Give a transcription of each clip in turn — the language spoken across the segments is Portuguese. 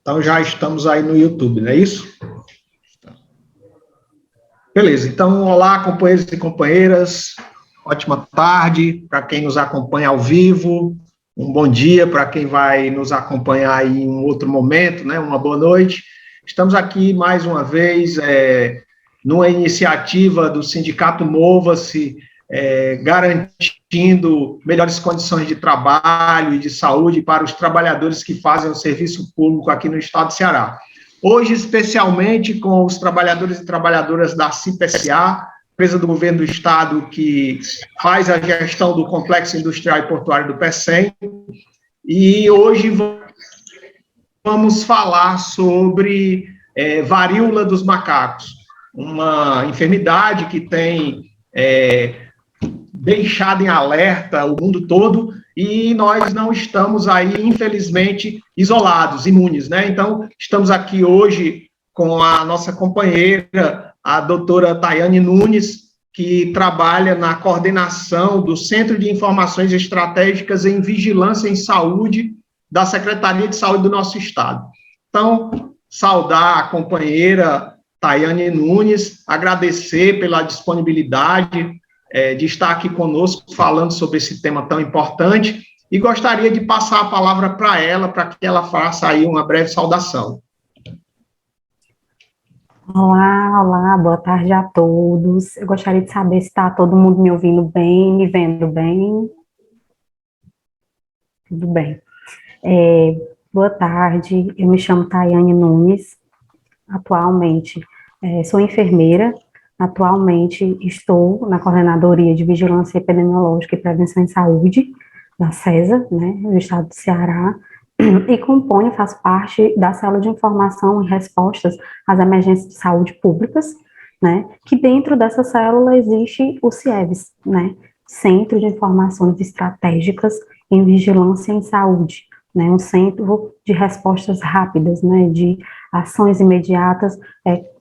Então já estamos aí no YouTube, não é isso? Beleza, então olá companheiros e companheiras, ótima tarde para quem nos acompanha ao vivo, um bom dia para quem vai nos acompanhar aí em um outro momento, né? Uma boa noite. Estamos aqui mais uma vez numa iniciativa do Sindicato Mova-se, garantindo melhores condições de trabalho e de saúde para os trabalhadores que fazem o serviço público aqui no estado do Ceará. Hoje, especialmente com os trabalhadores e trabalhadoras da CIPSA, empresa do governo do estado que faz a gestão do Complexo Industrial e Portuário do PECEM, e hoje vamos falar sobre varíola dos macacos, uma enfermidade que tem deixado em alerta o mundo todo, e nós não estamos aí, infelizmente, isolados, imunes, né? Então, estamos aqui hoje com a nossa companheira, a doutora Tayane Nunes, que trabalha na coordenação do Centro de Informações Estratégicas em Vigilância em Saúde da Secretaria de Saúde do nosso estado. Então, saudar a companheira Tayane Nunes, agradecer pela disponibilidade de estar aqui conosco falando sobre esse tema tão importante, e gostaria de passar a palavra para ela, para que ela faça aí uma breve saudação. Olá, boa tarde a todos. Eu gostaria de saber se está todo mundo me ouvindo bem, me vendo bem. Tudo bem. Boa tarde, eu me chamo Tayane Nunes, atualmente sou enfermeira. Atualmente estou na Coordenadoria de Vigilância Epidemiológica e Prevenção em Saúde, da CESA, né, no estado do Ceará, e faço parte da Célula de Informação e Respostas às Emergências de Saúde Públicas, né, que dentro dessa célula existe o CIEVS, né, Centro de Informações Estratégicas em Vigilância em Saúde, né, um centro de respostas rápidas, né, de ações imediatas,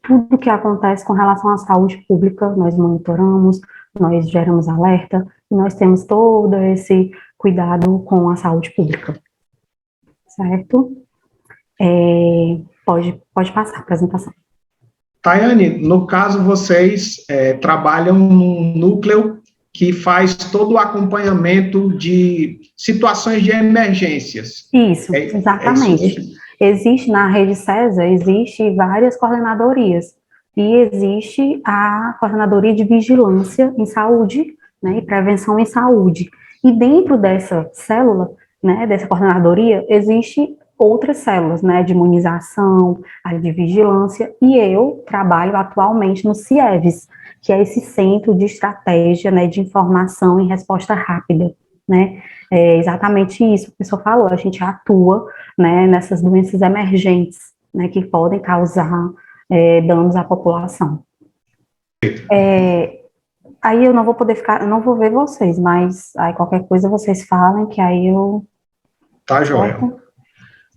tudo que acontece com relação à saúde pública, nós monitoramos, nós geramos alerta, e nós temos todo esse cuidado com a saúde pública, certo? Pode passar a apresentação. Tayane, no caso, vocês trabalham num núcleo que faz todo o acompanhamento de situações de emergências. Isso, exatamente. Existe na rede CESA, existe várias coordenadorias, e existe a Coordenadoria de Vigilância em Saúde, né, e Prevenção em Saúde. E dentro dessa célula, né, dessa coordenadoria, existe outras células, né, de imunização, a de vigilância, e eu trabalho atualmente no CIEVS, que é esse Centro de Estratégia, né, de Informação e Resposta Rápida, né, é exatamente isso que o professor falou, a gente atua, né, nessas doenças emergentes, né, que podem causar danos à população. Aí eu não vou poder ficar, eu não vou ver vocês, mas aí qualquer coisa vocês falem, que aí eu... Tá, joia.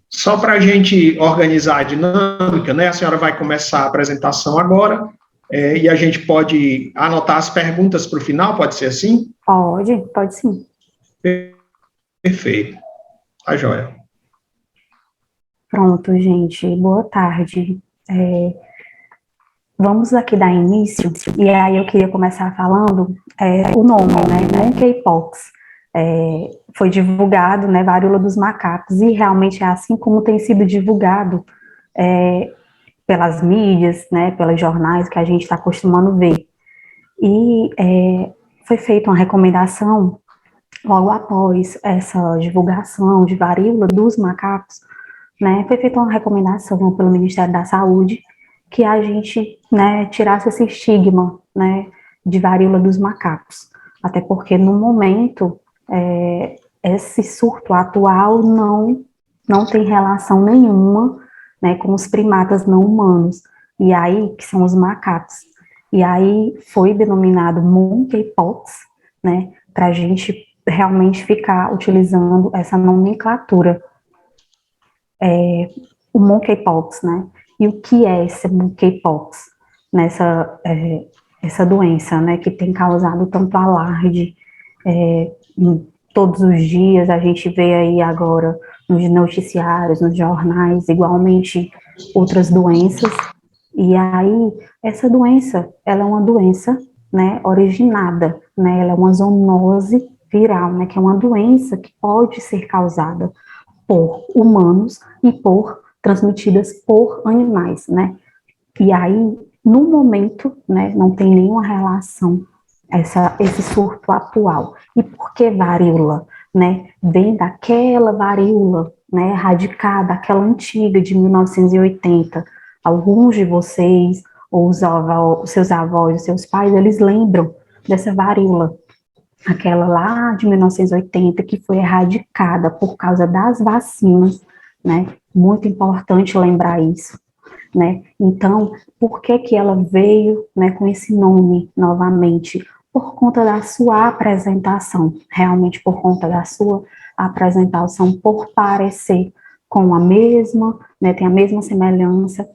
Só para a gente organizar a dinâmica, né, a senhora vai começar a apresentação agora, e a gente pode anotar as perguntas para o final, pode ser assim? Pode sim. Perfeito. Tá, joia. Pronto, gente, boa tarde. Vamos aqui dar início, e aí eu queria começar falando o nome, né, Monkeypox. Foi divulgado, né, varíola dos macacos, e realmente é assim como tem sido divulgado pelas mídias, né, pelos jornais que a gente está acostumando ver. E foi feita uma recomendação logo após essa divulgação de varíola dos macacos, né, foi feita uma recomendação pelo Ministério da Saúde que a gente, né, tirasse esse estigma, né, de varíola dos macacos, até porque no momento esse surto atual não tem relação nenhuma, né, com os primatas não humanos, e aí, que são os macacos, e aí foi denominado Monkeypox, né, para a gente realmente ficar utilizando essa nomenclatura, o Monkeypox, né, e o que é esse Monkeypox, essa doença, né, que tem causado tanto alarde todos os dias, a gente vê aí agora nos noticiários, nos jornais, igualmente outras doenças. E aí, essa doença, ela é uma doença, né, originada, né, ela é uma zoonose viral, né, que é uma doença que pode ser causada por humanos e por transmitidas por animais, né? E aí, no momento, né, não tem nenhuma relação esse surto atual. E por que varíola? Né? Vem daquela varíola, né, radicada, aquela antiga de 1980. Alguns de vocês, ou os seus avós, os seus pais, eles lembram dessa varíola, aquela lá de 1980, que foi erradicada por causa das vacinas, né? Muito importante lembrar isso, né? Então, por que que ela veio, né, com esse nome novamente? Por conta da sua apresentação, realmente por conta da sua apresentação, por parecer com a mesma, né, tem a mesma semelhança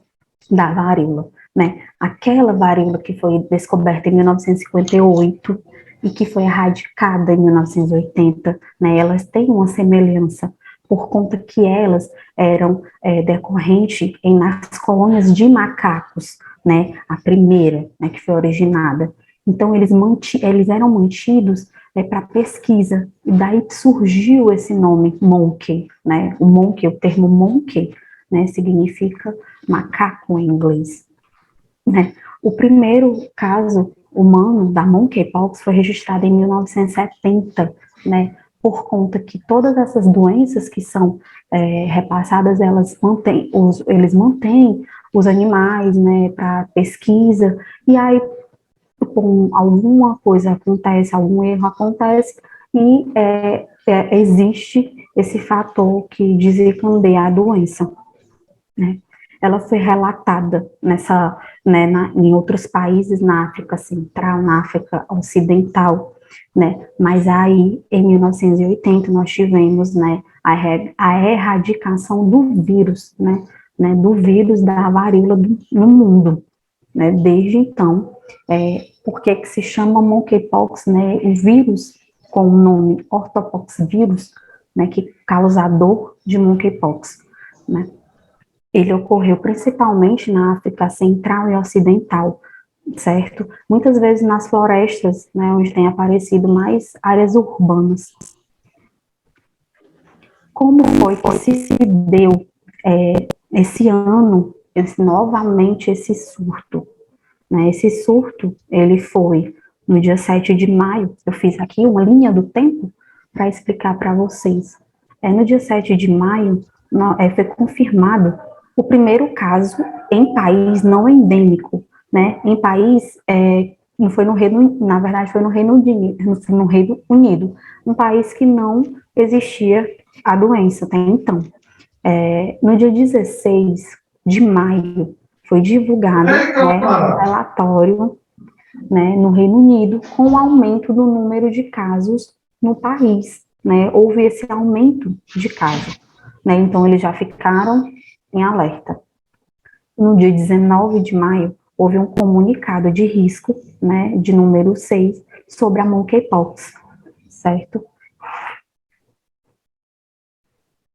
da varíola, né? Aquela varíola que foi descoberta em 1958 e que foi erradicada em 1980, né? Elas têm uma semelhança por conta que elas eram decorrentes nas colônias de macacos, né? A primeira, né, que foi originada. Então eles eram mantidos para pesquisa, e daí surgiu esse nome monkey, né? O monkey, o termo monkey, né, significa macaco em inglês, né? O primeiro caso humano da monkeypox foi registrado em 1970, né? Por conta que todas essas doenças que são repassadas, eles mantêm os animais, né, para pesquisa, e aí alguma coisa acontece, algum erro acontece, e existe esse fator que desencadeia a doença, né? Ela foi relatada em outros países, na África Central, na África Ocidental, né? Mas aí, em 1980, nós tivemos, né, a erradicação do vírus, né, do vírus da varíola no mundo, né? Desde então, por que se chama monkeypox, né? O vírus com o nome ortopoxvírus, né, que causador de monkeypox, né? Ele ocorreu principalmente na África Central e Ocidental, certo? Muitas vezes nas florestas, né, onde tem aparecido mais áreas urbanas. Como foi que se deu esse ano, novamente esse surto? Né? Esse surto, ele foi no dia 7 de maio, eu fiz aqui uma linha do tempo para explicar para vocês. No dia 7 de maio, foi confirmado o primeiro caso em país não endêmico, né? Em país, não foi no Reino, na verdade foi no Reino Unido, um país que não existia a doença até então. No dia 16 de maio, foi divulgado, né, um relatório, né, no Reino Unido com o aumento do número de casos no país, né? Houve esse aumento de casos, né? Então eles já ficaram em alerta. No dia 19 de maio, houve um comunicado de risco, né, de número 6, sobre a monkeypox, certo?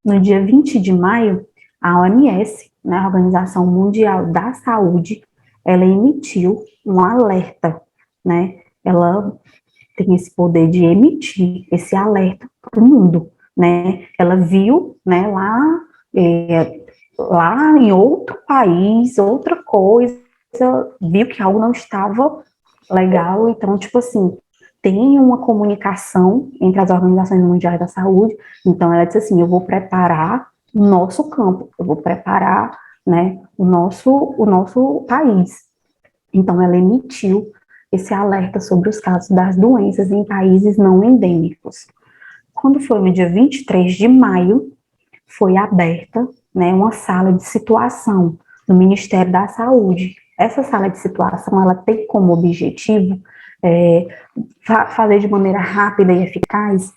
No dia 20 de maio, a OMS, né, a Organização Mundial da Saúde, ela emitiu um alerta, né? Ela tem esse poder de emitir esse alerta para o mundo, né? Ela viu, né, lá em outro país, outra coisa, viu que algo não estava legal, então, tipo assim, tem uma comunicação entre as organizações mundiais da saúde, então ela disse assim, eu vou preparar o nosso campo, eu vou preparar, né, o nosso país. Então ela emitiu esse alerta sobre os casos das doenças em países não endêmicos. Quando foi no dia 23 de maio, foi aberta, né, uma sala de situação no Ministério da Saúde. Essa sala de situação, ela tem como objetivo fazer de maneira rápida e eficaz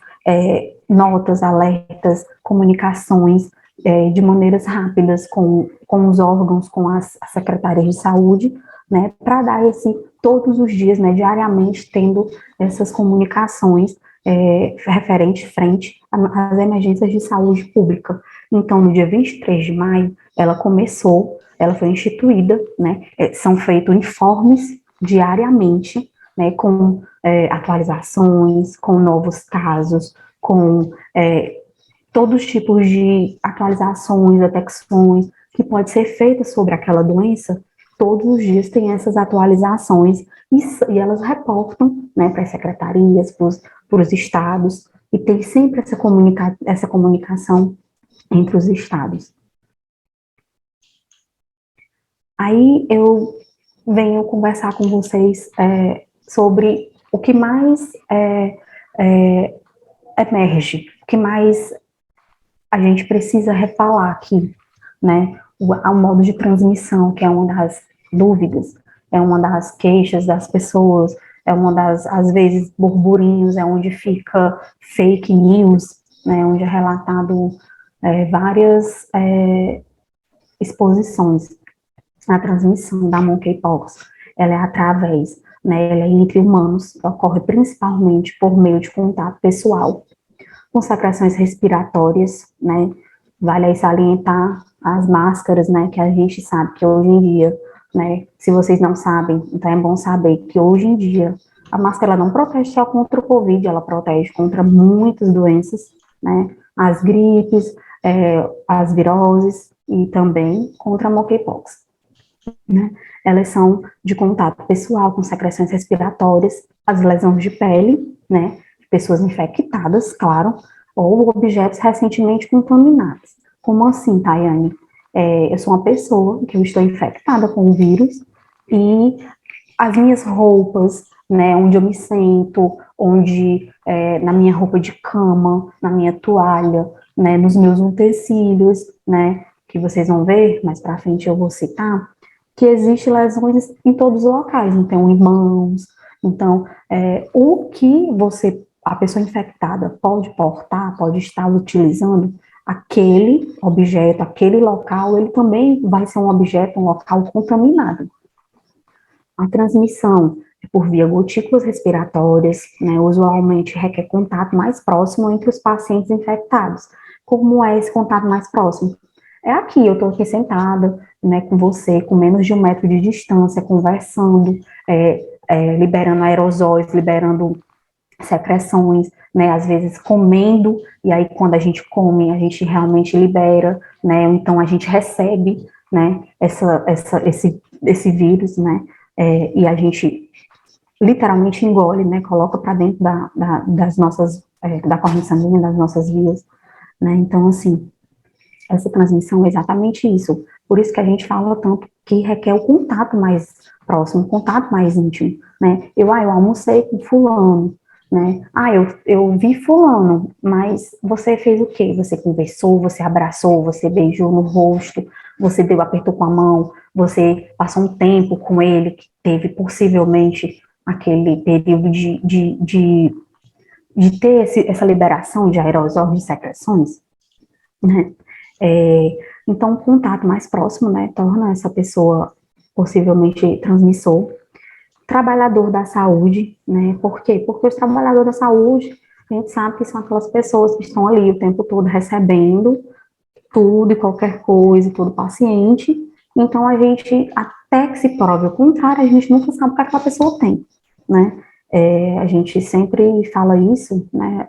notas, alertas, comunicações de maneiras rápidas com os órgãos, com as secretárias de saúde, né, para dar todos os dias, né, diariamente, tendo essas comunicações referente frente às emergências de saúde pública. Então, no dia 23 de maio, ela foi instituída, né, são feitos informes diariamente, né, com atualizações, com novos casos, com todos os tipos de atualizações, detecções que pode ser feita sobre aquela doença. Todos os dias tem essas atualizações e elas reportam, né, para as secretarias, para os estados, e tem sempre essa comunicação entre os estados. Aí eu venho conversar com vocês sobre o que mais emerge, o que mais a gente precisa refalar aqui, né? O modo de transmissão, que é uma das dúvidas, é uma das queixas das pessoas, é uma das, às vezes, burburinhos, é onde fica fake news, né? Onde é relatado várias exposições. A transmissão da monkeypox, ela é através, né? Ela é entre humanos, ocorre principalmente por meio de contato pessoal, com secreções respiratórias, né? Vale aí salientar as máscaras, né? Que a gente sabe que hoje em dia, né? Se vocês não sabem, então é bom saber que hoje em dia a máscara não protege só contra o Covid, ela protege contra muitas doenças, né? As gripes, as viroses e também contra a monkeypox, né? Elas são de contato pessoal com secreções respiratórias, as lesões de pele, né? Pessoas infectadas, claro, ou objetos recentemente contaminados. Como assim, Tayane? Eu sou uma pessoa que eu estou infectada com o vírus e as minhas roupas, né, onde eu me sento, na minha roupa de cama, na minha toalha, né, nos meus utensílios, né, que vocês vão ver, mais para frente eu vou citar, que existem lesões em todos os locais, então, em mãos. Então, o que a pessoa infectada pode portar, pode estar utilizando, aquele objeto, aquele local, ele também vai ser um objeto, um local contaminado. A transmissão é por via gotículas respiratórias, né, usualmente requer contato mais próximo entre os pacientes infectados. Como é esse contato mais próximo? É aqui, eu estou aqui sentada, né, com você, com menos de 1 metro de distância, conversando, liberando aerosóis, liberando secreções, né, às vezes comendo, e aí quando a gente come, a gente realmente libera, né, então a gente recebe, né, esse vírus, né, e a gente literalmente engole, né, coloca para dentro das nossas, da corrente sanguínea, das nossas vias, né, então assim, essa transmissão é exatamente isso, por isso que a gente fala tanto que requer o contato mais próximo, o contato mais íntimo, né, eu almocei com fulano, né, eu vi fulano, mas você fez o quê? Você conversou, você abraçou, você beijou no rosto, você apertou com a mão, você passou um tempo com ele, que teve possivelmente aquele período de ter essa liberação de aerosol, de secreções, né? Então, o contato mais próximo, né, torna essa pessoa possivelmente transmissor. Trabalhador da saúde, né, por quê? Porque os trabalhadores da saúde, a gente sabe que são aquelas pessoas que estão ali o tempo todo recebendo tudo e qualquer coisa, todo paciente, então a gente, até que se prove o contrário, a gente nunca sabe o que aquela pessoa tem, né, a gente sempre fala isso, né,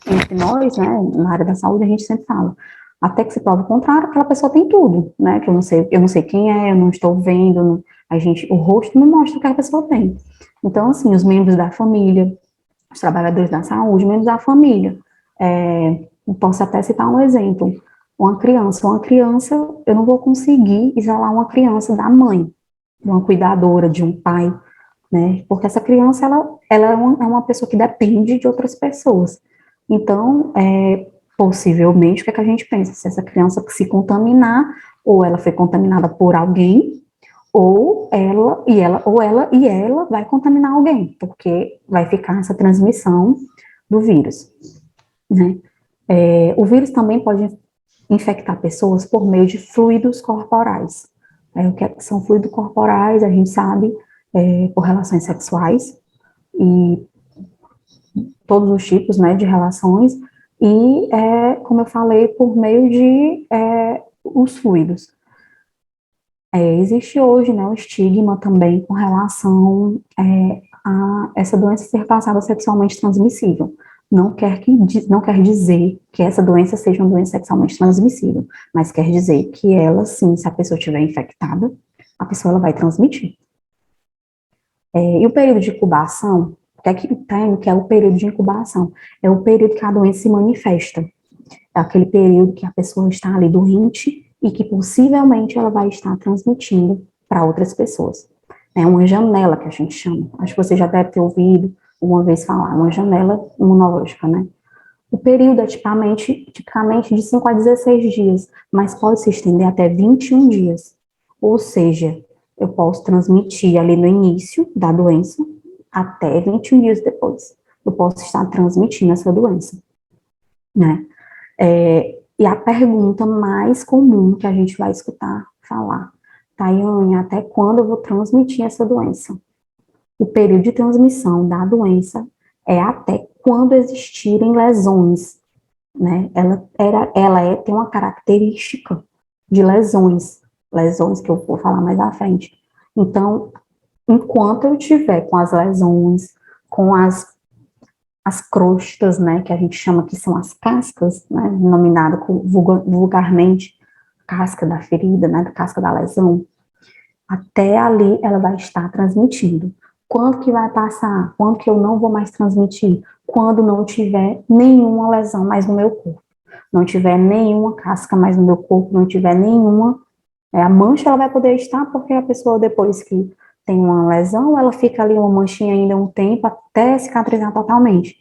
entre nós, né, na área da saúde, a gente sempre fala, até que se prove o contrário, aquela pessoa tem tudo, né, que eu não sei quem é, eu não estou vendo, o rosto não mostra o que a pessoa tem. Então, assim, os membros da família, os trabalhadores da saúde, membros da família, posso até citar um exemplo, uma criança, eu não vou conseguir isolar uma criança da mãe, de uma cuidadora, de um pai, né, porque essa criança, ela é uma pessoa que depende de outras pessoas. Então, possivelmente, o que é que a gente pensa? Se essa criança se contaminar, ou ela foi contaminada por alguém, ou ela vai contaminar alguém, porque vai ficar essa transmissão do vírus, né? O vírus também pode infectar pessoas por meio de fluidos corporais. O que são fluidos corporais, a gente sabe, por relações sexuais, e todos os tipos, né, de relações, e, como eu falei, por meio de os fluidos. Existe hoje, né, o estigma também com relação a essa doença ser passada sexualmente transmissível. Não quer dizer que essa doença seja uma doença sexualmente transmissível, mas quer dizer que ela, sim, se a pessoa estiver infectada, a pessoa ela vai transmitir. E o período de incubação, o que é que tem, que é o período de incubação? É o período que a doença se manifesta. É aquele período que a pessoa está ali doente e que possivelmente ela vai estar transmitindo para outras pessoas. É uma janela que a gente chama. Acho que você já deve ter ouvido uma vez falar, uma janela imunológica, né? O período é tipicamente de 5 a 16 dias, mas pode se estender até 21 dias. Ou seja, eu posso transmitir ali no início da doença até 21 dias depois. Eu posso estar transmitindo essa doença, né? E a pergunta mais comum que a gente vai escutar falar: Tayane, até quando eu vou transmitir essa doença? O período de transmissão da doença é até quando existirem lesões, né? Tem uma característica de lesões que eu vou falar mais à frente. Então, enquanto eu tiver com as lesões, com as crostas, né, que a gente chama que são as cascas, né, denominada vulgarmente casca da ferida, né, da casca da lesão, até ali ela vai estar transmitindo. Quando que vai passar? Quando que eu não vou mais transmitir? Quando não tiver nenhuma lesão mais no meu corpo, não tiver nenhuma casca mais no meu corpo, não tiver nenhuma, a mancha ela vai poder estar, porque a pessoa depois que tem uma lesão, ela fica ali uma manchinha ainda um tempo até cicatrizar totalmente.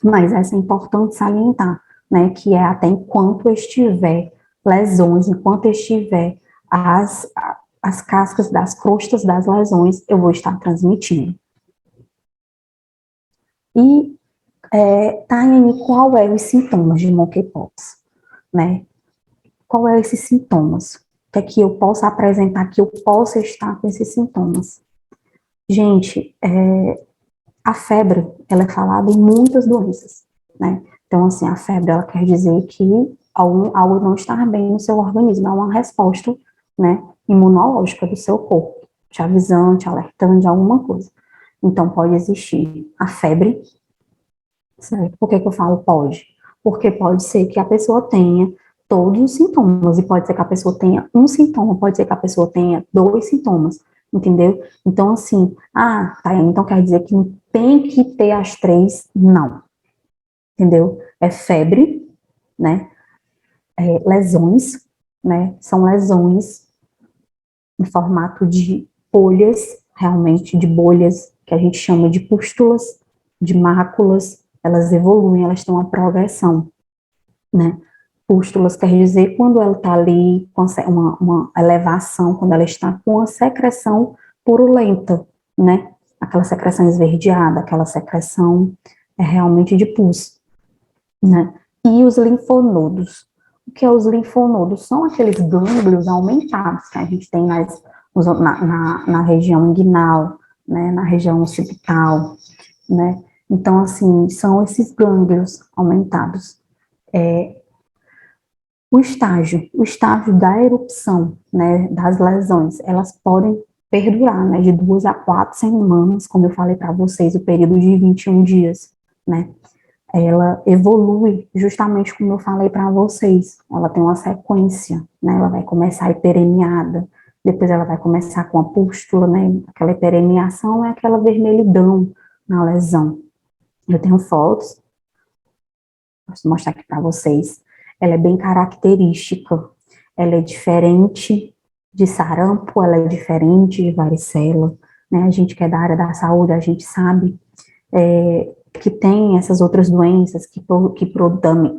Mas essa é importante salientar, né, que é até enquanto estiver lesões, enquanto estiver as cascas das crostas das lesões, eu vou estar transmitindo. E, Tayane, qual é os sintomas de monkeypox, né? Qual é esses sintomas? O que é que eu posso apresentar, que eu possa estar com esses sintomas? Gente, a febre, ela é falada em muitas doenças, né? Então, assim, a febre, ela quer dizer que algo não está bem no seu organismo, é uma resposta, né, imunológica do seu corpo, te avisando, te alertando de alguma coisa. Então, pode existir a febre, certo? Por que eu falo pode? Porque pode ser que a pessoa tenha todos os sintomas, e pode ser que a pessoa tenha um sintoma, pode ser que a pessoa tenha 2 sintomas, entendeu? Então, assim, Tayane, então quer dizer que não tem que ter as 3? Não, entendeu? É febre, né? Lesões, né? São lesões em formato de bolhas, realmente, de bolhas, que a gente chama de pústulas, de máculas, elas evoluem, elas têm uma progressão, né? Pústulas quer dizer quando ela está ali com uma elevação, quando ela está com uma secreção purulenta, né? Aquela secreção esverdeada, aquela secreção realmente de pus, né? E os linfonodos. O que é os linfonodos? São aqueles gânglios aumentados que a gente tem na região inguinal, né? Na região occipital, né? Então, assim, são esses gânglios aumentados. O estágio da erupção, né, das lesões, elas podem perdurar, né, de 2 a 4 semanas, como eu falei para vocês, o período de 21 dias, né, ela evolui justamente como eu falei para vocês, ela tem uma sequência, né, ela vai começar hiperemiada, depois ela vai começar com a pústula, né, aquela hiperemiação é aquela vermelhidão na lesão. Eu tenho fotos, posso mostrar aqui para vocês, ela é bem característica, ela é diferente de sarampo, ela é diferente de varicela, né, a gente que é da área da saúde, a gente sabe que tem essas outras doenças que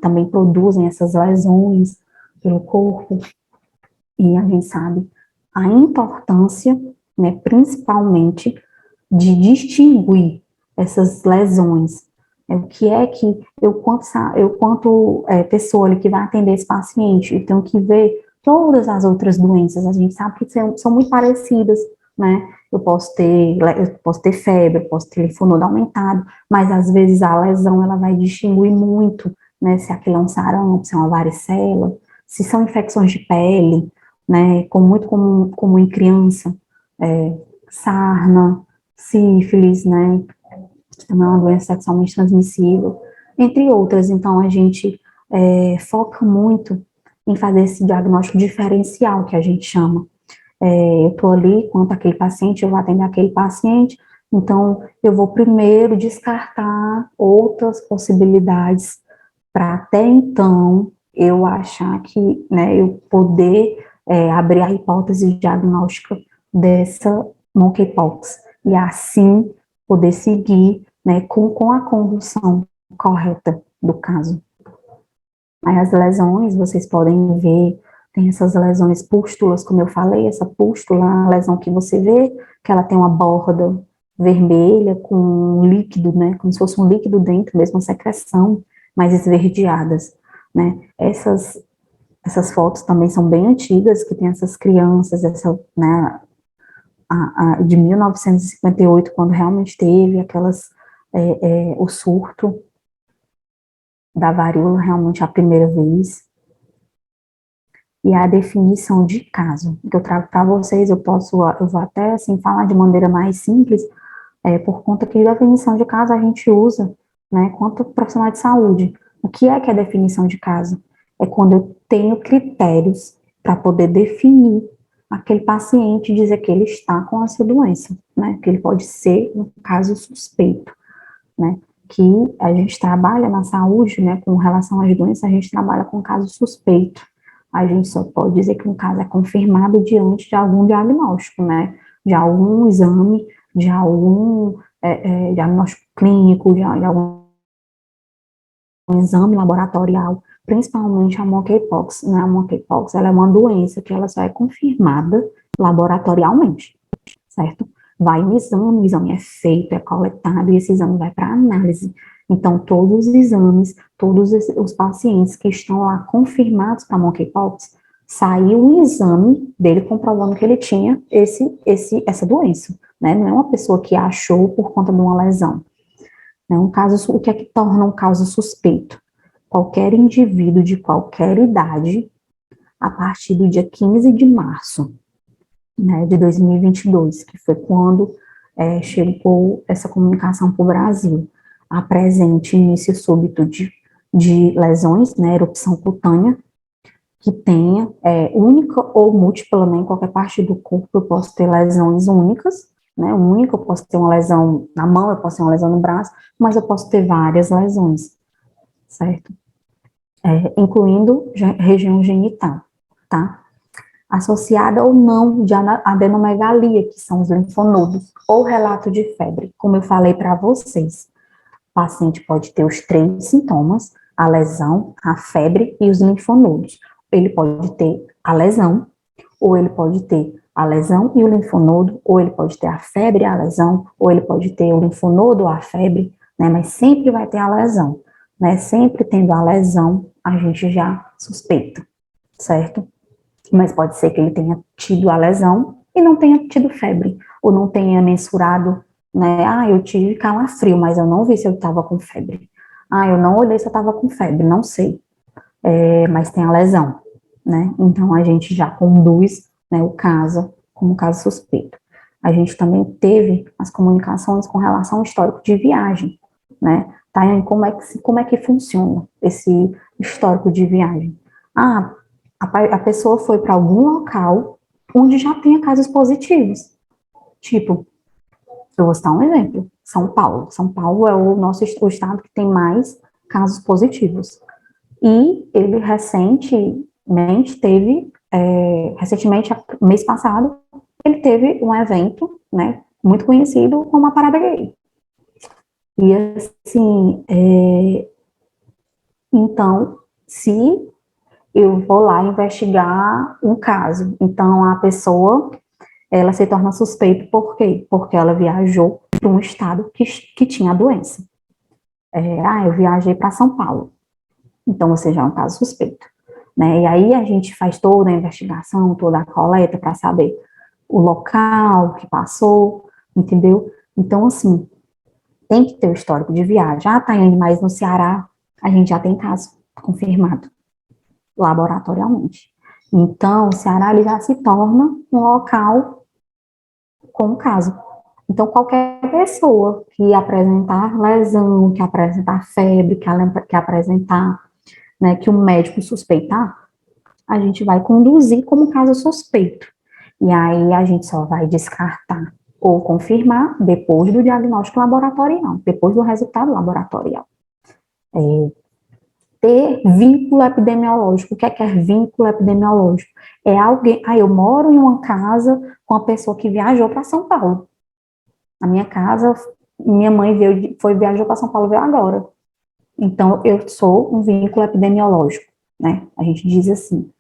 também produzem essas lesões pelo corpo, e a gente sabe a importância, né, principalmente, de distinguir essas lesões. O que é que quanto pessoa ali que vai atender esse paciente, eu tenho que ver todas as outras doenças, a gente sabe que são muito parecidas, né, eu posso ter febre, eu posso ter linfonodo aumentado, mas às vezes a lesão, ela vai distinguir muito, né, se aquilo é um sarampo, se é uma varicela, se são infecções de pele, né, muito comum em criança, sarna, sífilis, né, que também é uma doença sexualmente transmissível, entre outras. Então, a gente foca muito em fazer esse diagnóstico diferencial, que a gente chama. Eu estou ali, quanto aquele paciente, eu vou atender aquele paciente, então eu vou primeiro descartar outras possibilidades, para até então eu achar que, né, eu poder abrir a hipótese diagnóstica dessa monkeypox, e assim poder seguir, né, com a condução correta do caso. Aí as lesões, vocês podem ver, tem essas lesões pústulas, como eu falei, essa pústula, a lesão que você vê, que ela tem uma borda vermelha com um líquido, né, como se fosse um líquido dentro, mesmo uma secreção, mais esverdeadas, né. Essas fotos também são bem antigas, que tem essas crianças, né, de 1958, quando realmente teve o surto da varíola, realmente a primeira vez. E a definição de caso, que eu trago para vocês, eu vou até, assim, falar de maneira mais simples, por conta que a definição de caso a gente usa, né, quanto profissional de saúde. O que é a definição de caso? É quando eu tenho critérios para poder definir aquele paciente e dizer que ele está com essa doença, né, que ele pode ser um caso suspeito, né, que a gente trabalha na saúde, né, com relação às doenças, a gente trabalha com caso suspeito. A gente só pode dizer que um caso é confirmado diante de algum diagnóstico, né, de algum exame, de algum diagnóstico clínico, de algum exame laboratorial, principalmente a monkeypox, né, a monkeypox, ela é uma doença que ela só é confirmada laboratorialmente, certo? Vai um exame, o exame é feito, é coletado, e esse exame vai para análise. Então, todos os exames, todos os pacientes que estão lá confirmados para monkeypox, saiu um exame dele comprovando que ele tinha essa doença, né? Não é uma pessoa que achou por conta de uma lesão. É um caso, o que é que torna um caso suspeito? Qualquer indivíduo de qualquer idade, a partir do dia 15 de março, né, de 2022, que foi quando chegou essa comunicação para o Brasil, apresente início súbito de lesões, né, erupção cutânea, que tenha única ou múltipla, né, em qualquer parte do corpo eu posso ter lesões únicas, né, única, eu posso ter uma lesão na mão, eu posso ter uma lesão no braço, mas eu posso ter várias lesões, certo? Incluindo região genital, tá? Associada ou não de adenomegalia, que são os linfonodos, ou relato de febre. Como eu falei para vocês, o paciente pode ter os 3 sintomas, a lesão, a febre e os linfonodos. Ele pode ter a lesão, ou ele pode ter a lesão e o linfonodo, ou ele pode ter a febre e a lesão, ou ele pode ter o linfonodo ou a febre, né, mas sempre vai ter a lesão, né, sempre tendo a lesão, a gente já suspeita, certo? Mas pode ser que ele tenha tido a lesão e não tenha tido febre, ou não tenha mensurado, né, eu tive calafrio, mas eu não vi se eu estava com febre. Eu não olhei se eu estava com febre, não sei, mas tem a lesão, né, então a gente já conduz, né, o caso como caso suspeito. A gente também teve as comunicações com relação ao histórico de viagem, né, Tayane, como é que funciona esse histórico de viagem? A pessoa foi para algum local onde já tenha casos positivos. Tipo, eu vou citar um exemplo, São Paulo. São Paulo é o estado que tem mais casos positivos. E ele recentemente, mês passado, ele teve um evento, né, muito conhecido como a Parada Gay. E assim, então, se eu vou lá investigar um caso, então a pessoa, ela se torna suspeita, por quê? Porque ela viajou para um estado que tinha a doença. Eu viajei para São Paulo, então você já é um caso suspeito, né? E aí a gente faz toda a investigação, toda a coleta para saber o local que passou, entendeu? Então, assim, tem que ter o histórico de viagem. Ah, Tayane, mas no Ceará a gente já tem caso confirmado laboratorialmente. Então, o Ceará ele já se torna um local com caso. Então, qualquer pessoa que apresentar lesão, que apresentar febre, que apresentar, né, que o médico suspeitar, a gente vai conduzir como caso suspeito. E aí a gente só vai descartar ou confirmar depois do diagnóstico laboratorial, depois do resultado laboratorial. Ter vínculo epidemiológico. O que é vínculo epidemiológico? É alguém, eu moro em uma casa com uma pessoa que viajou para São Paulo. A minha casa, minha mãe viajou para São Paulo, veio agora. Então, eu sou um vínculo epidemiológico, né? A gente diz assim.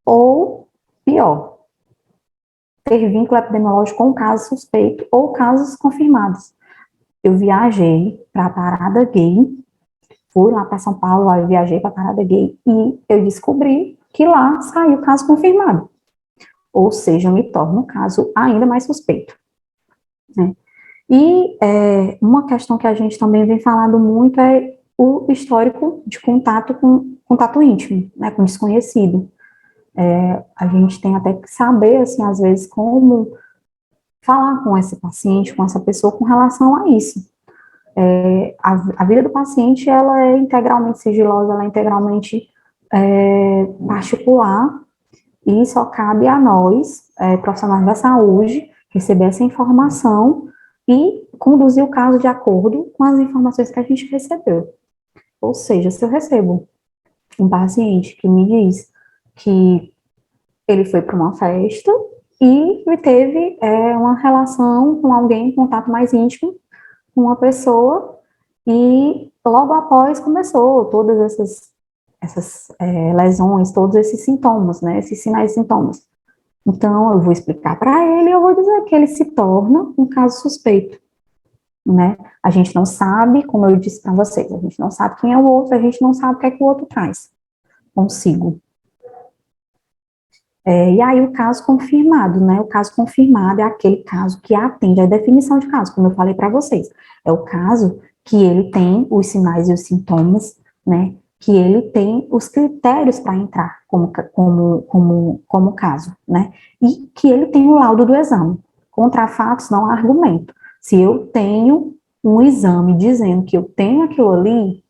Ou, pior, ter vínculo epidemiológico com caso suspeito ou casos confirmados. Eu viajei para a Parada Gay, fui lá para São Paulo, eu viajei para a Parada Gay e eu descobri que lá saiu caso confirmado. Ou seja, me torna um caso ainda mais suspeito, né? E uma questão que a gente também vem falando muito é o histórico de contato íntimo, né, com desconhecido. A gente tem até que saber, assim, às vezes, como falar com esse paciente, com essa pessoa com relação a isso. A vida do paciente, ela é integralmente sigilosa, ela é integralmente particular, e só cabe a nós, profissionais da saúde, receber essa informação e conduzir o caso de acordo com as informações que a gente recebeu. Ou seja, se eu recebo um paciente que me diz que ele foi para uma festa e teve uma relação com alguém, um contato mais íntimo com uma pessoa, e logo após começou todas essas lesões, todos esses sintomas, né, esses sinais e sintomas. Então, eu vou explicar para ele, eu vou dizer que ele se torna um caso suspeito, né? A gente não sabe, como eu disse para vocês, a gente não sabe quem é o outro, a gente não sabe o que é que o outro traz consigo. E aí, o caso confirmado, né? O caso confirmado é aquele caso que atende à definição de caso, como eu falei para vocês. É o caso que ele tem os sinais e os sintomas, né? Que ele tem os critérios para entrar como caso, né? E que ele tem o laudo do exame. Contra fatos não há argumento. Se eu tenho um exame dizendo que eu tenho aquilo ali,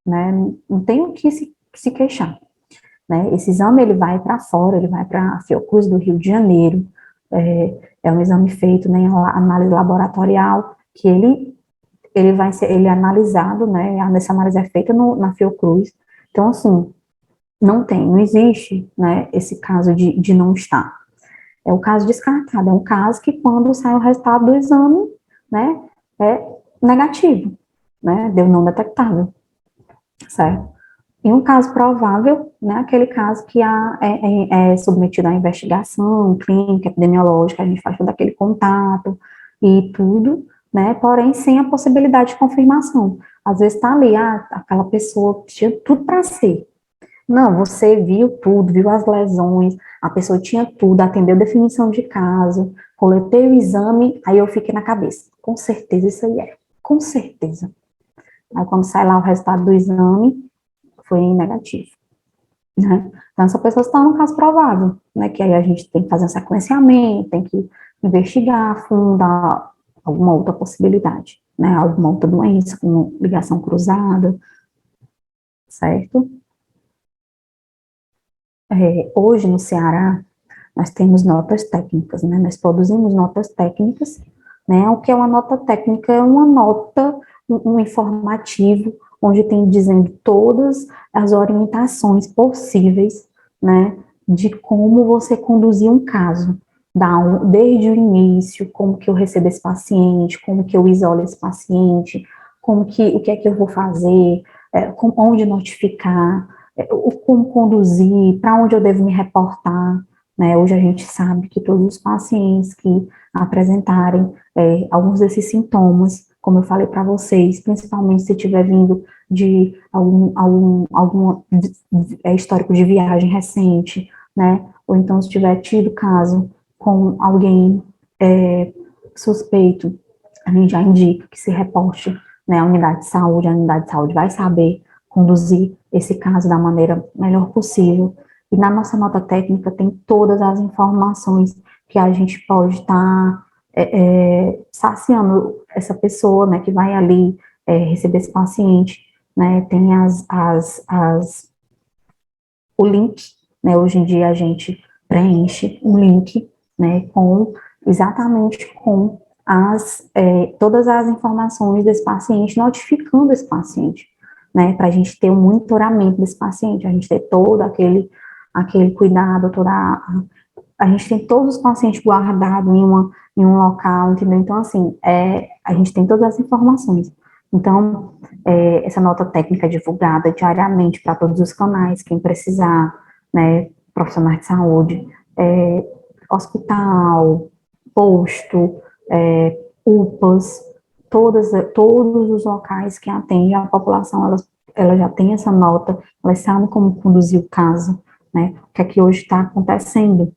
né? Não tenho que se queixar. Né? Esse exame, ele vai para fora, ele vai para a Fiocruz do Rio de Janeiro, é um exame feito, né, em análise laboratorial, que ele vai ser, ele é analisado, né, essa análise é feita na Fiocruz. Então, assim, não existe, né, esse caso de não estar. É o caso descartado, é um caso que quando sai o resultado do exame, né, é negativo, né, deu não detectável, certo? Em um caso provável, né, aquele caso que é submetido à investigação clínica, epidemiológica, a gente faz todo aquele contato e tudo, né, porém sem a possibilidade de confirmação. Às vezes está ali, aquela pessoa tinha tudo para ser. Não, você viu tudo, viu as lesões, a pessoa tinha tudo, atendeu definição de caso, coletei o exame, aí eu fiquei na cabeça, com certeza isso aí com certeza. Aí quando sai lá o resultado do exame, foi negativo, né? Então, essa pessoa está no caso provável, né? Que aí a gente tem que fazer um sequenciamento, tem que investigar a fundo alguma outra possibilidade, né? Alguma outra doença, como ligação cruzada, certo? Hoje, no Ceará, nós temos notas técnicas, né? Nós produzimos notas técnicas, né? O que é uma nota técnica? É uma nota, um informativo, onde tem dizendo todas as orientações possíveis, né, de como você conduzir um caso, desde o início, como que eu recebo esse paciente, como que eu isolo esse paciente, o que é que eu vou fazer, onde notificar, como conduzir, para onde eu devo me reportar, né? Hoje a gente sabe que todos os pacientes que apresentarem alguns desses sintomas, como eu falei para vocês, principalmente se tiver vindo de algum histórico de viagem recente, né, ou então se tiver tido caso com alguém suspeito, a gente já indica que se reporte, né, à unidade de saúde, a unidade de saúde vai saber conduzir esse caso da maneira melhor possível. E na nossa nota técnica tem todas as informações que a gente pode estar saciando essa pessoa, né, que vai ali receber esse paciente, né, tem o link, né, hoje em dia a gente preenche um link, né, exatamente com todas as informações desse paciente, notificando esse paciente, né, para a gente ter um monitoramento desse paciente, a gente ter todo aquele cuidado, a gente tem todos os pacientes guardados em um local, entendeu? Então, assim, a gente tem todas as informações. Então, essa nota técnica é divulgada diariamente para todos os canais, quem precisar, né, profissionais de saúde, hospital, posto, UPAs, todos os locais que atendem a população, ela já tem essa nota, elas sabem como conduzir o caso, né, o que é que hoje está acontecendo.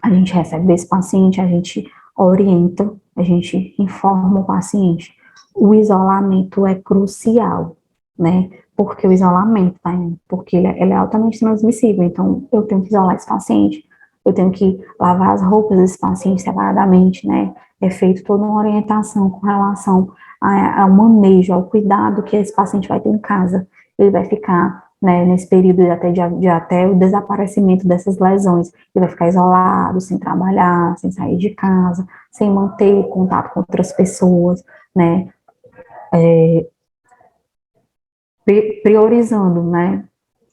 A gente recebe desse paciente, a gente orienta, a gente informa o paciente. O isolamento é crucial, né? Porque o isolamento, tá? Porque ele é altamente transmissível, então eu tenho que isolar esse paciente, eu tenho que lavar as roupas desse paciente separadamente, né? É feito toda uma orientação com relação ao manejo, ao cuidado que esse paciente vai ter em casa. Ele vai ficar, né, nesse período até o desaparecimento dessas lesões, ele vai ficar isolado, sem trabalhar, sem sair de casa, sem manter contato com outras pessoas, né, priorizando, né,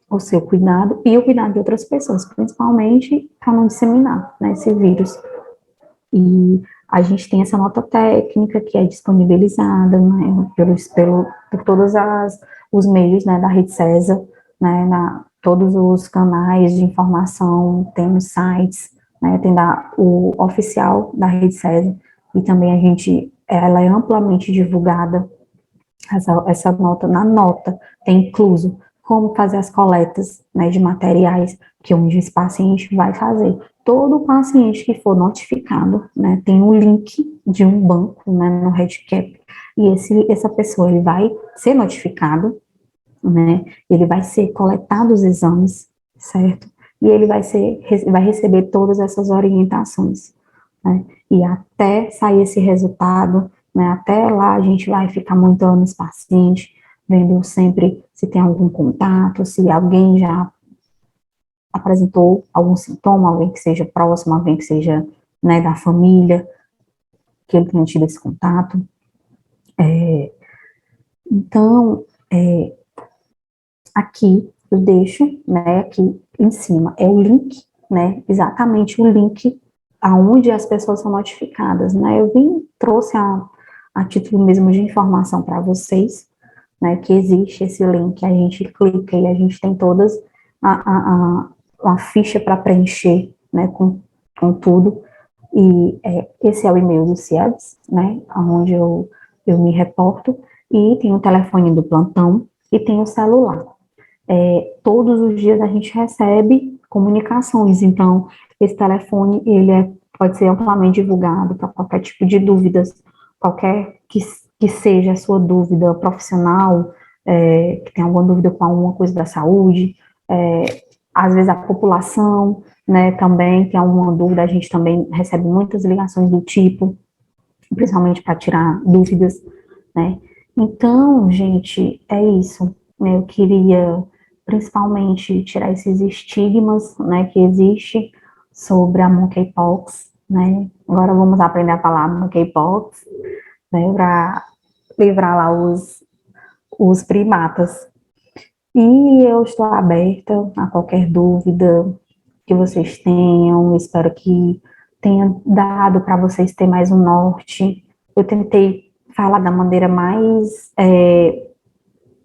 o seu cuidado e o cuidado de outras pessoas, principalmente para não disseminar, né, esse vírus. E a gente tem essa nota técnica que é disponibilizada, né, por todos os meios, né, da Rede César, né, todos os canais de informação, tem os sites, né, tem o oficial da Rede César, e também ela é amplamente divulgada, essa nota, na nota tem incluso como fazer as coletas, né, de materiais que esse paciente vai fazer. Todo paciente que for notificado, né, tem um link de um banco, né, no RedCap, e essa pessoa, ele vai ser notificado, né, ele vai ser coletado os exames, certo? E ele vai receber todas essas orientações, né, e até sair esse resultado, né, até lá a gente vai ficar monitorando esse paciente, vendo sempre se tem algum contato, se alguém já apresentou algum sintoma, alguém que seja próximo, alguém que seja, né, da família, que ele tenha tido esse contato. Então, aqui eu deixo, né, aqui em cima é o link, né, exatamente o link aonde as pessoas são notificadas, né, trouxe a título mesmo de informação para vocês, né, que existe esse link, a gente clica e a gente tem todas uma ficha para preencher, né, com tudo, e esse é o e-mail do CIEBS, né, onde eu me reporto, e tem o telefone do plantão, e tem o celular. Todos os dias a gente recebe comunicações, então esse telefone, ele pode ser amplamente divulgado para qualquer tipo de dúvidas, qualquer que seja a sua dúvida profissional, que tem alguma dúvida com alguma coisa da saúde, às vezes a população, né, também tem alguma dúvida, a gente também recebe muitas ligações do tipo, principalmente para tirar dúvidas, né. Então, gente, é isso, né, eu queria principalmente tirar esses estigmas, né, que existe sobre a monkeypox, né. Agora vamos aprender a falar monkeypox, né, para livrar lá os primatas. E eu estou aberta a qualquer dúvida que vocês tenham, espero que tenha dado para vocês ter mais um norte. Eu tentei falar da maneira mais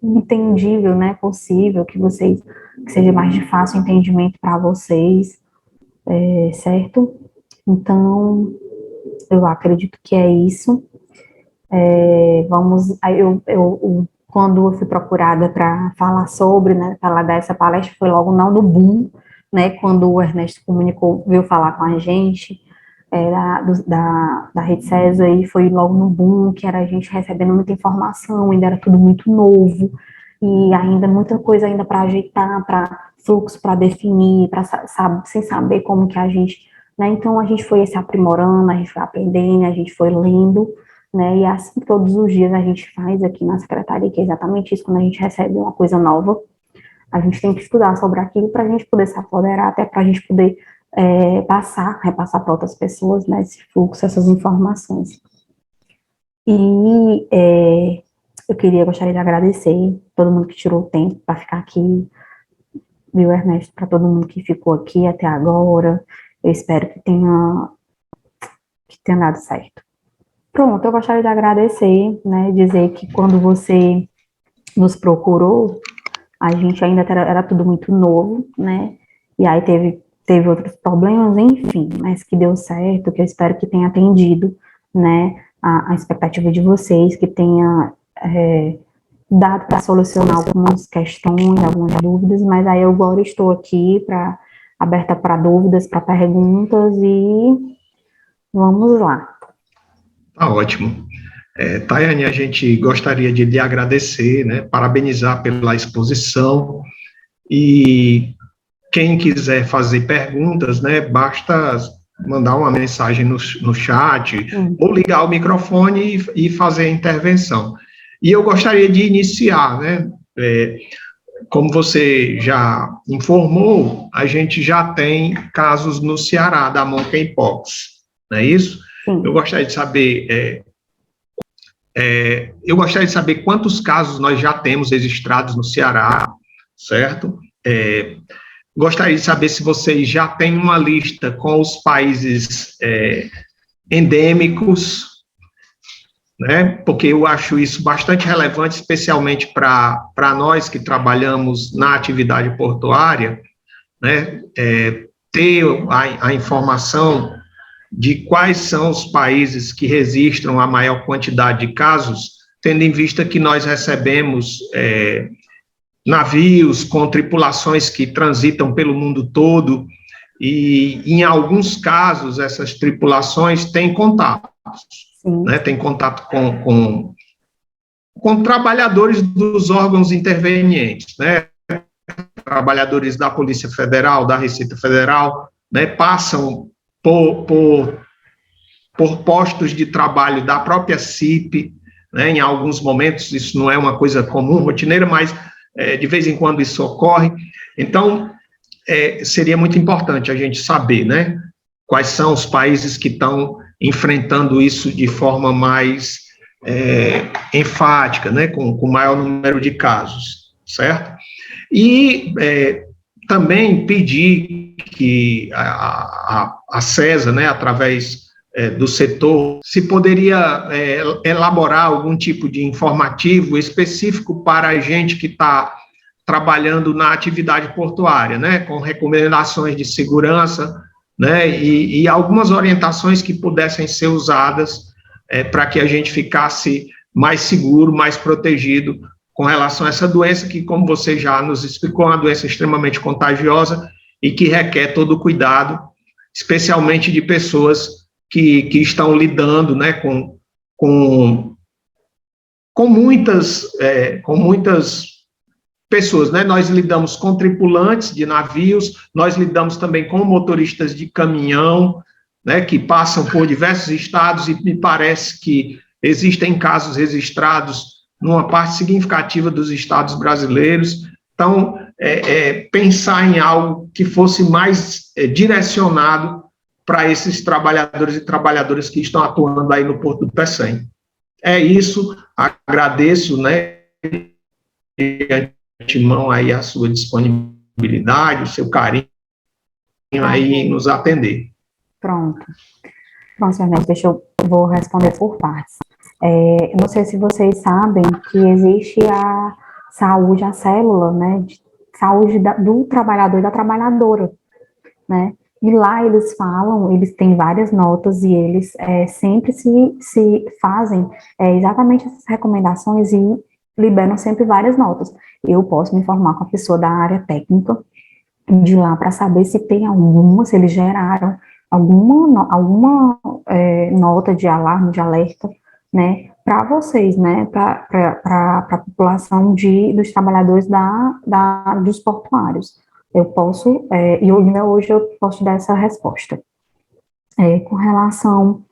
entendível, né, possível, que seja mais de fácil entendimento para vocês, certo? Então, eu acredito que é isso. Quando eu fui procurada para falar sobre, né, falar dessa palestra, foi logo não no boom, né, quando o Ernesto comunicou, veio falar com a gente, da Rede César, e foi logo no boom, que era a gente recebendo muita informação, ainda era tudo muito novo, e ainda muita coisa ainda para ajeitar, para fluxo para definir, sem saber como que a gente, né, então a gente foi se aprimorando, a gente foi aprendendo, a gente foi lendo, né, e assim todos os dias a gente faz aqui na secretaria, que é exatamente isso, quando a gente recebe uma coisa nova, a gente tem que estudar sobre aquilo para a gente poder se apoderar, até para a gente poder repassar para outras pessoas, né, esse fluxo, essas informações. E gostaria de agradecer todo mundo que tirou o tempo para ficar aqui, viu, Ernesto, para todo mundo que ficou aqui até agora. Eu espero que tenha dado certo. Pronto, eu gostaria de agradecer, né, dizer que quando você nos procurou, a gente ainda era tudo muito novo, né, e aí teve outros problemas, enfim, mas que deu certo, que eu espero que tenha atendido, né, a expectativa de vocês, que tenha dado para solucionar algumas questões, algumas dúvidas, mas aí eu agora estou aqui aberta para dúvidas, para perguntas, e vamos lá. Tá ótimo. Tayane, a gente gostaria de lhe agradecer, né, parabenizar pela exposição, e quem quiser fazer perguntas, né, basta mandar uma mensagem no chat, ou ligar o microfone e fazer a intervenção. E eu gostaria de iniciar, né, como você já informou, a gente já tem casos no Ceará da monkeypox, não é isso? Sim. Eu gostaria de saber quantos casos nós já temos registrados no Ceará, certo? Gostaria de saber se vocês já têm uma lista com os países endêmicos, né? Porque eu acho isso bastante relevante, especialmente para nós que trabalhamos na atividade portuária, né? Ter a informação de quais são os países que registram a maior quantidade de casos, tendo em vista que nós recebemos navios com tripulações que transitam pelo mundo todo, e em alguns casos essas tripulações têm contatos, né, têm contato com trabalhadores dos órgãos intervenientes, né, trabalhadores da Polícia Federal, da Receita Federal, né, passam por postos de trabalho da própria CIP, né, em alguns momentos isso não é uma coisa comum, rotineira, mas de vez em quando isso ocorre. Então, seria muito importante a gente saber, né, quais são os países que estão enfrentando isso de forma mais enfática, né, com maior número de casos, certo? E também pedir que a CESA, né, através do setor, se poderia elaborar algum tipo de informativo específico para a gente que está trabalhando na atividade portuária, né, com recomendações de segurança, né, e algumas orientações que pudessem ser usadas para que a gente ficasse mais seguro, mais protegido com relação a essa doença que, como você já nos explicou, é uma doença extremamente contagiosa e que requer todo o cuidado, especialmente de pessoas que estão lidando, né, com muitas pessoas, né? Nós lidamos com tripulantes de navios, nós lidamos também com motoristas de caminhão, né, que passam por diversos estados, e me parece que existem casos registrados numa parte significativa dos estados brasileiros. Então, pensar em algo que fosse mais direcionado para esses trabalhadores e trabalhadoras que estão atuando aí no Porto do Pecém. É isso, agradeço, né, de antemão aí a sua disponibilidade, o seu carinho aí em nos atender. Pronto, Ernesto, vou responder por partes. Não sei se vocês sabem que existe a saúde, a célula, né, de saúde do trabalhador e da trabalhadora, né, e lá eles falam, eles têm várias notas, e eles sempre se fazem exatamente essas recomendações e liberam sempre várias notas. Eu posso me informar com a pessoa da área técnica, de lá para saber se tem se eles geraram alguma nota de alarme, de alerta, né, para vocês, né, para a população dos trabalhadores dos portuários. Eu posso, e ainda hoje eu posso te dar essa resposta. Com relação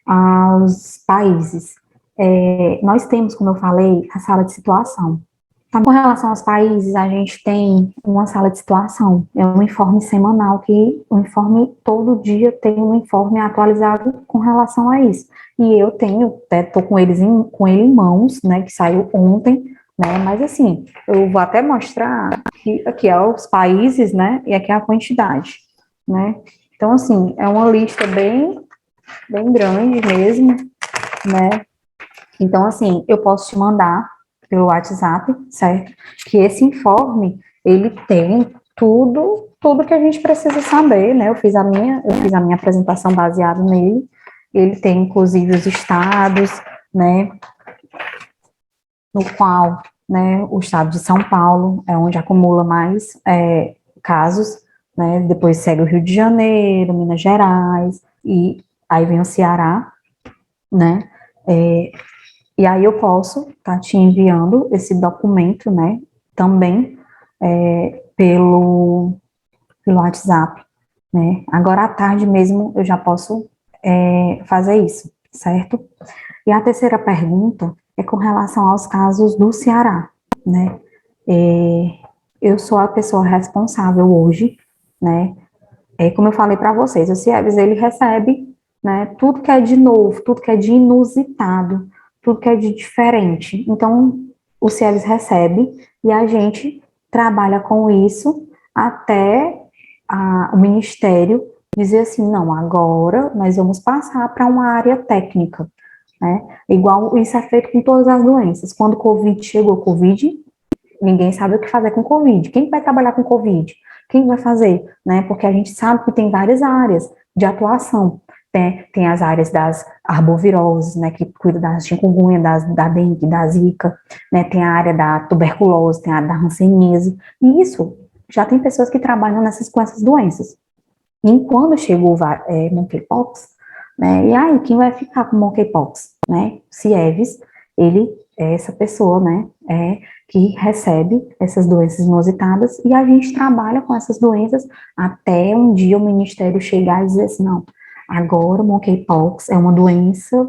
aos países, nós temos, como eu falei, a sala de situação. Tá, com relação aos países, a gente tem uma sala de situação, é um informe semanal, que o informe, todo dia tem um informe atualizado com relação a isso. E eu estou com ele em mãos, né, que saiu ontem, né, mas assim, eu vou até mostrar que aqui é os países, né, e aqui é a quantidade, né. Então, assim, é uma lista bem grande mesmo, né. Então, assim, eu posso te mandar pelo WhatsApp, certo? Que esse informe, ele tem tudo que a gente precisa saber, né? Eu fiz a minha apresentação baseada nele. Ele tem, inclusive, os estados, né? No qual, né, o estado de São Paulo é onde acumula mais casos, né? Depois segue o Rio de Janeiro, Minas Gerais, e aí vem o Ceará, né? E aí eu posso estar te enviando esse documento, né, também pelo WhatsApp, né. Agora à tarde mesmo eu já posso fazer isso, certo? E a terceira pergunta é com relação aos casos do Ceará, né. Eu sou a pessoa responsável hoje, né, como eu falei para vocês, o CIEBS, ele recebe, né, tudo que é de novo, tudo que é de inusitado, tudo que é de diferente. Então, o CIEBS recebe e a gente trabalha com isso até o Ministério dizer assim, não, agora nós vamos passar para uma área técnica, né? Igual isso é feito com todas as doenças. Quando o Covid chegou, ninguém sabe o que fazer com Covid. Quem vai trabalhar com Covid? Quem vai fazer? Né? Porque a gente sabe que tem várias áreas de atuação. Tem as áreas das arboviroses, né, que cuida da chikungunya, da dengue, da zika, né, tem a área da tuberculose, tem a área da hanseníase, e isso, já tem pessoas que trabalham com essas doenças. E quando chegou monkeypox, né, e aí, quem vai ficar com monkeypox? Né? CIEVS, ele é essa pessoa, né, que recebe essas doenças inusitadas, e a gente trabalha com essas doenças até um dia o Ministério chegar e dizer assim, não, agora o monkeypox é uma doença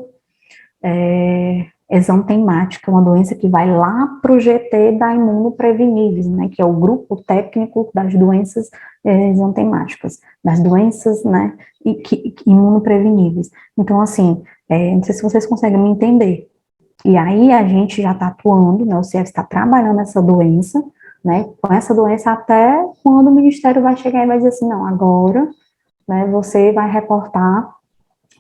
exantemática, uma doença que vai lá para o GT da imunopreveníveis, né, que é o grupo técnico das doenças exantemáticas, das doenças, né, imunopreveníveis. Então, assim, não sei se vocês conseguem me entender. E aí a gente já está atuando, né, o CIEBS está trabalhando essa doença, né, com essa doença até quando o Ministério vai chegar e vai dizer assim, não, agora, né, você vai reportar,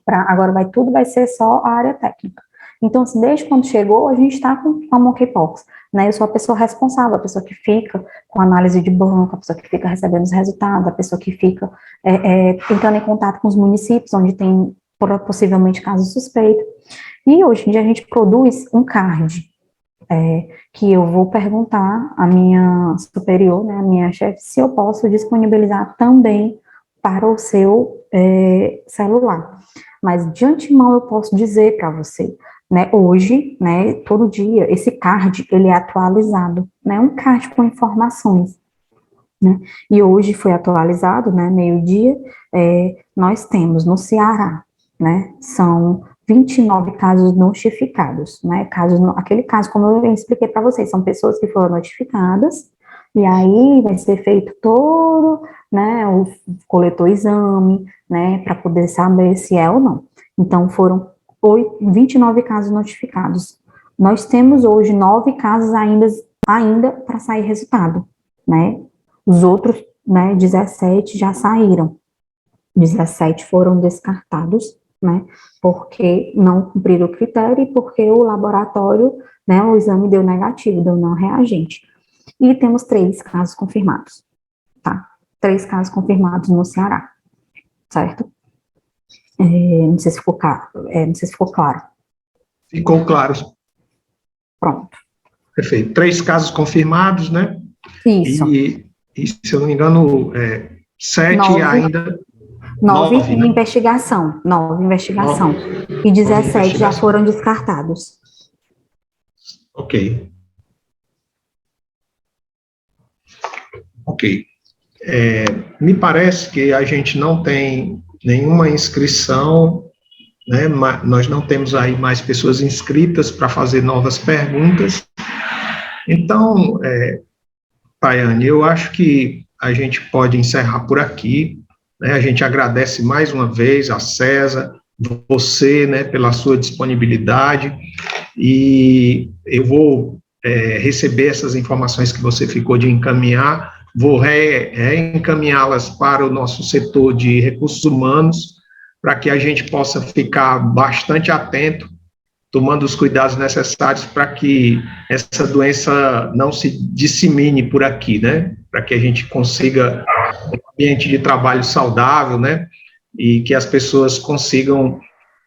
agora tudo vai ser só a área técnica. Então, desde quando chegou, a gente está com a monkeypox, né, eu sou a pessoa responsável, a pessoa que fica com análise de banco, a pessoa que fica recebendo os resultados, a pessoa que fica entrando em contato com os municípios, onde tem possivelmente caso suspeito, e hoje em dia a gente produz um card, que eu vou perguntar à minha superior, né, a minha chefe, se eu posso disponibilizar também para o seu celular. Mas de antemão eu posso dizer para você, né, hoje, né, todo dia, esse card, ele é atualizado, né, um card com informações, né, e hoje foi atualizado, né, meio-dia, nós temos no Ceará, né, são 29 casos notificados, né, aquele caso, como eu expliquei para vocês, são pessoas que foram notificadas, e aí vai ser feito todo, né, o coletou exame, né, para poder saber se é ou não. Então, foram 29 casos notificados. Nós temos hoje 9 casos ainda para sair resultado, né, os outros, né, 17 já saíram, 17 foram descartados, né, porque não cumpriram o critério e porque o laboratório, né, o exame deu negativo, deu não reagente. E temos 3 casos confirmados, tá? 3 casos confirmados no Ceará, certo? Não sei se ficou claro, não sei se ficou claro. Ficou claro. Pronto. Perfeito. 3 casos confirmados, né? Isso. E E, se eu não me engano, 7 9, ainda... 9 9, em né? investigação, 9 em investigação, 9, e 9 17 já investigações. foram descartados. Ok, ok. Me parece que a gente não tem nenhuma inscrição, né? Nós não temos aí mais pessoas inscritas para fazer novas perguntas. Então, Paiane, eu acho que a gente pode encerrar por aqui, né? A gente agradece mais uma vez a César, você, né, pela sua disponibilidade, e eu vou receber essas informações que você ficou de encaminhar, vou reencaminhá-las para o nosso setor de recursos humanos, para que a gente possa ficar bastante atento, tomando os cuidados necessários para que essa doença não se dissemine por aqui, né? Para que a gente consiga um ambiente de trabalho saudável, né? E que as pessoas consigam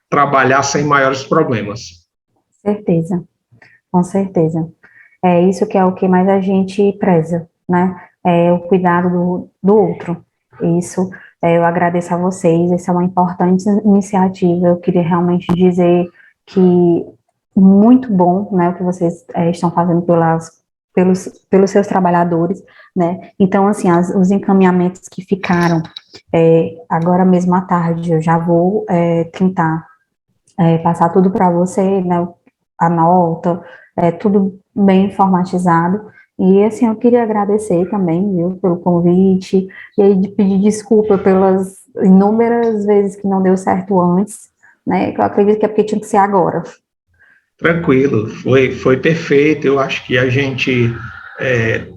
trabalhar sem maiores problemas. Certeza, com certeza. É isso que é o que mais a gente preza, né? É o cuidado do outro. Isso, eu agradeço a vocês, essa é uma importante iniciativa. Eu queria realmente dizer que muito bom, né, o que vocês estão fazendo pelos seus trabalhadores, né? Então, assim, os encaminhamentos que ficaram agora mesmo à tarde, eu já vou tentar passar tudo para você, né? A nota, tudo bem informatizado. E, assim, eu queria agradecer também, viu, pelo convite, e aí de pedir desculpa pelas inúmeras vezes que não deu certo antes, né, que eu acredito que é porque tinha que ser agora. Tranquilo, foi perfeito. Eu acho que a gente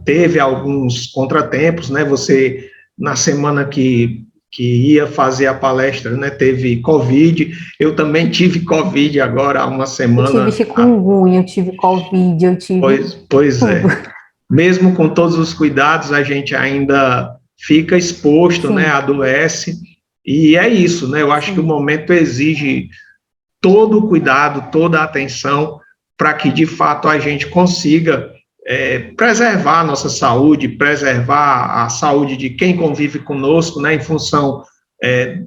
teve alguns contratempos, né? Você, na semana que ia fazer a palestra, né, teve Covid. Eu também tive Covid agora há uma Eu tive semana. chikungunya, eu tive Covid, eu tive Pois tudo. é. Mesmo com todos os cuidados, a gente ainda fica exposto, né? Sim, Adoece. E é isso, né? Eu acho que o sim, momento exige todo o cuidado, toda a atenção, para que de fato a gente consiga preservar a nossa saúde, preservar a saúde de quem convive conosco, né, em função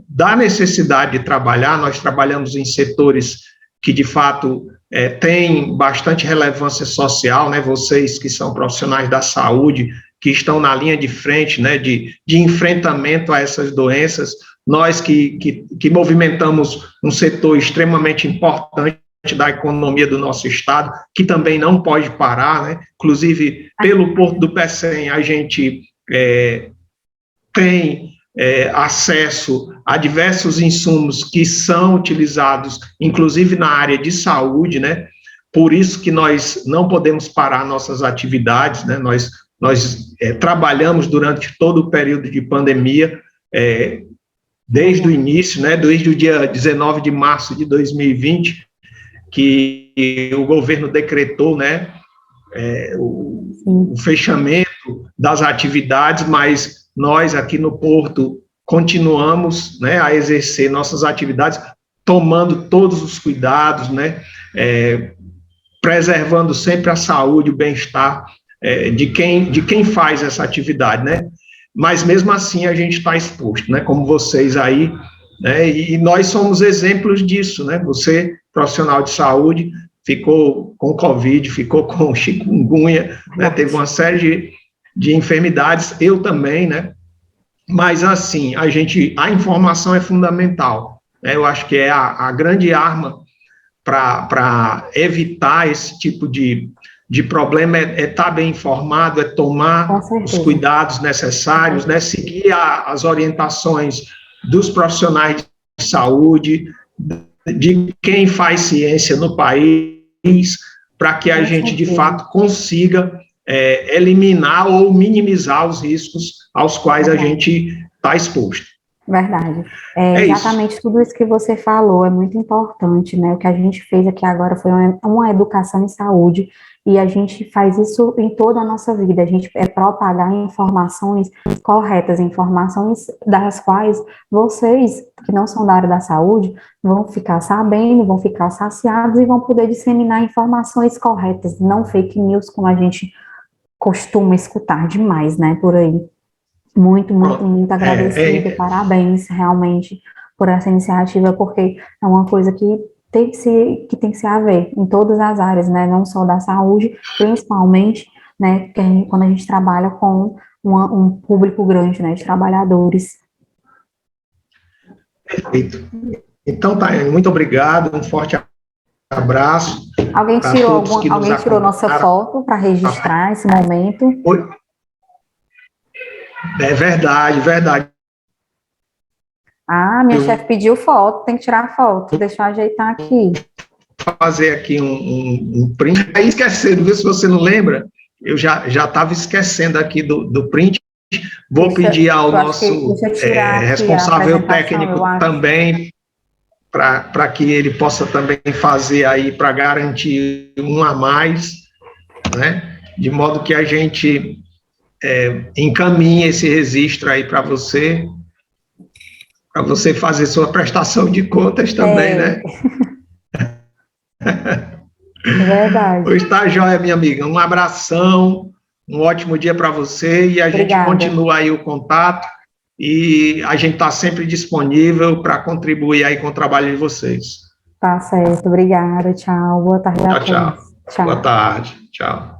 da necessidade de trabalhar. Nós trabalhamos em setores que de fato têm bastante relevância social, né, vocês que são profissionais da saúde, que estão na linha de frente, né, de enfrentamento a essas doenças, nós que movimentamos um setor extremamente importante da economia do nosso estado, que também não pode parar, né? Inclusive, pelo Porto do Pecém, a gente tem acesso a diversos insumos que são utilizados, inclusive na área de saúde, né? Por isso que nós não podemos parar nossas atividades, né? Nós trabalhamos durante todo o período de pandemia, desde o início, né, desde o dia 19 de março de 2020, que o governo decretou, né, o fechamento das atividades, mas nós aqui no Porto continuamos, né, a exercer nossas atividades, tomando todos os cuidados, né, preservando sempre a saúde, o bem-estar de quem faz essa atividade, né? Mas mesmo assim a gente está exposto, né? Como vocês aí, né? E nós somos exemplos disso, né? Você, profissional de saúde, ficou com Covid, ficou com chikungunya, né? Teve uma série de enfermidades, eu também, né? Mas assim, a informação é fundamental, né? Eu acho que é a grande arma para evitar esse tipo de problema é estar bem informado, é tomar os cuidados necessários, né, seguir as orientações dos profissionais de saúde, de quem faz ciência no país, para que a gente, de fato, consiga eliminar ou minimizar os riscos aos quais a gente está exposto. Verdade. Exatamente isso. Tudo isso que você falou é muito importante, né? O que a gente fez aqui agora foi uma educação em saúde, e a gente faz isso em toda a nossa vida. A gente propagar informações corretas, informações das quais vocês, que não são da área da saúde, vão ficar sabendo, vão ficar saciados e vão poder disseminar informações corretas, não fake news, como a gente costuma escutar demais, né, por aí. Muito, muito, muito agradecido, parabéns, realmente, por essa iniciativa, porque é uma coisa que tem que se haver em todas as áreas, né, não só da saúde, principalmente, né, quando a gente trabalha com um público grande, né, de trabalhadores. Perfeito. Então, Tayane, muito obrigado, um forte abraço. Alguém tirou nossa foto para registrar esse momento? É verdade, verdade. Ah, minha chefe pediu foto, tem que tirar a foto, deixa eu ajeitar aqui. Fazer aqui um print. Aí esquecendo, viu? Se você não lembra, eu já estava esquecendo aqui do print. Vou pedir ao nosso responsável técnico também, para que ele possa também fazer aí, para garantir um a mais, né? De modo que a gente encaminhe esse registro aí para você fazer sua prestação de contas também, né? Verdade. Pois tá, joia, minha amiga. Um abração, um ótimo dia para você e a gente continua aí o contato e a gente está sempre disponível para contribuir aí com o trabalho de vocês. Tá certo, obrigada, tchau, boa tarde a todos. Tchau. Boa tarde, tchau.